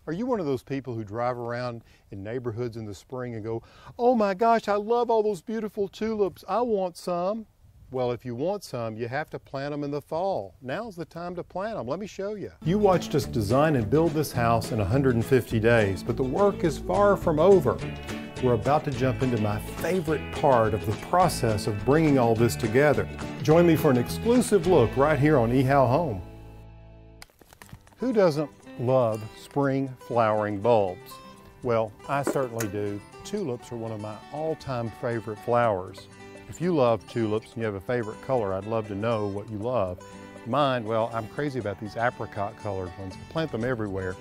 Are you one of those people who drive around in neighborhoods in the spring and go, "Oh my gosh, I love all those beautiful tulips. I want some." Well, if you want some, you have to plant them in the fall. Now's the time to plant them. Let me show you. You watched us design and build this house in 150 days, but the work is far from over. We're about to jump into my favorite part of the process of bringing all this together. Join me for an exclusive look right here on ehowhome. Who doesn't love spring flowering bulbs? Well, I certainly do. Tulips are one of my all-time favorite flowers. If you love tulips and you have a favorite color, I'd love to know what you love. Mine, well, I'm crazy about these apricot colored ones. I plant them everywhere.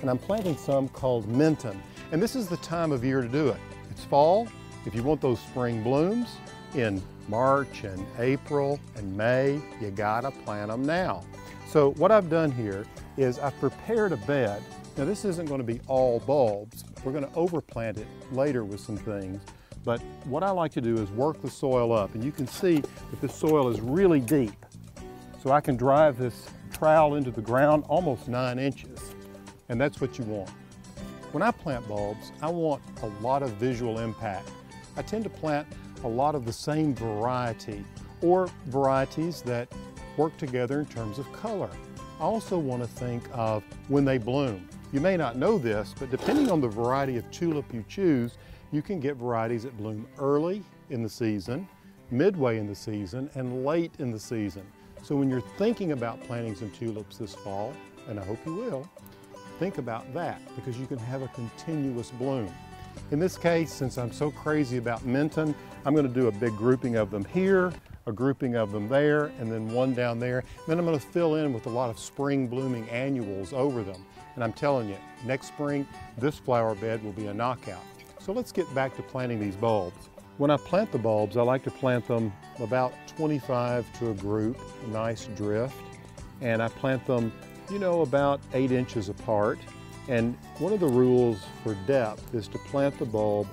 And I'm planting some called Minton. And this is the time of year to do it. It's fall. If you want those spring blooms in March and April and May, you gotta plant them now. So what I've done here is I've prepared a bed. Now this isn't going to be all bulbs. We're going to overplant it later with some things. But what I like to do is work the soil up. And you can see that the soil is really deep. So I can drive this trowel into the ground almost 9 inches. And that's what you want. When I plant bulbs, I want a lot of visual impact. I tend to plant a lot of the same variety or varieties that work together in terms of color. I also want to think of when they bloom. You may not know this, but depending on the variety of tulip you choose, you can get varieties that bloom early in the season, midway in the season, and late in the season. So when you're thinking about planting some tulips this fall, and I hope you will, think about that because you can have a continuous bloom. In this case, since I'm so crazy about Minton, I'm going to do a big grouping of them here, a grouping of them there, and then one down there. Then I'm going to fill in with a lot of spring blooming annuals over them. And I'm telling you, next spring, this flower bed will be a knockout. So let's get back to planting these bulbs. When I plant the bulbs, I like to plant them about 25 to a group, a nice drift. And I plant them, you know, about 8 inches apart. And one of the rules for depth is to plant the bulb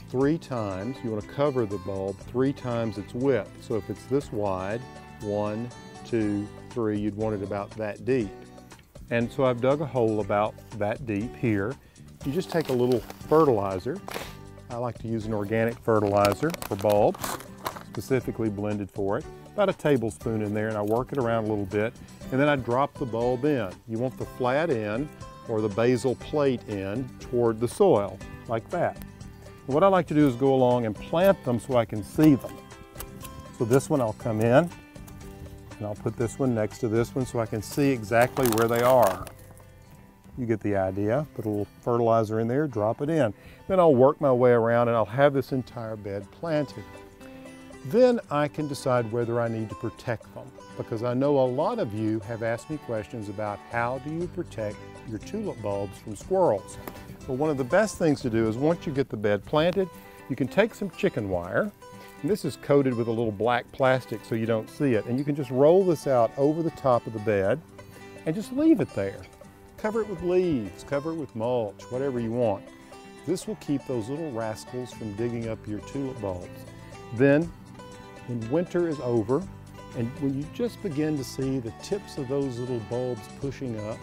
3 times. You want to cover the bulb 3 times its width. So if it's this wide, 1, 2, 3, you'd want it about that deep. And so I've dug a hole about that deep here. You just take a little fertilizer. I like to use an organic fertilizer for bulbs, specifically blended for it. About a tablespoon in there, and I work it around a little bit, and then I drop the bulb in. You want the flat end or the basal plate end toward the soil, like that. And what I like to do is go along and plant them so I can see them. So this one I'll come in, and I'll put this one next to this one so I can see exactly where they are. You get the idea. Put a little fertilizer in there, drop it in. Then I'll work my way around and I'll have this entire bed planted. Then I can decide whether I need to protect them, because I know a lot of you have asked me questions about how do you protect your tulip bulbs from squirrels. Well, one of the best things to do is once you get the bed planted, you can take some chicken wire, and this is coated with a little black plastic so you don't see it, and you can just roll this out over the top of the bed and just leave it there. Cover it with leaves, cover it with mulch, whatever you want. This will keep those little rascals from digging up your tulip bulbs. Then, when winter is over, and when you just begin to see the tips of those little bulbs pushing up,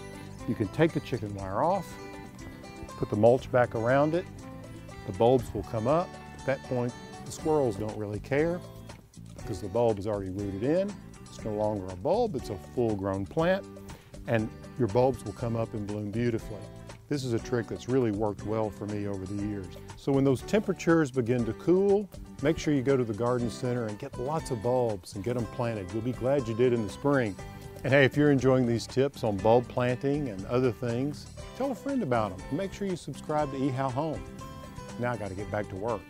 you can take the chicken wire off, put the mulch back around it, the bulbs will come up. At that point, the squirrels don't really care because the bulb is already rooted in. It's no longer a bulb, it's a full-grown plant, and your bulbs will come up and bloom beautifully. This is a trick that's really worked well for me over the years. So when those temperatures begin to cool, make sure you go to the garden center and get lots of bulbs and get them planted. You'll be glad you did in the spring. And hey, if you're enjoying these tips on bulb planting and other things, tell a friend about them. And make sure you subscribe to ehowhome. Now I got to get back to work.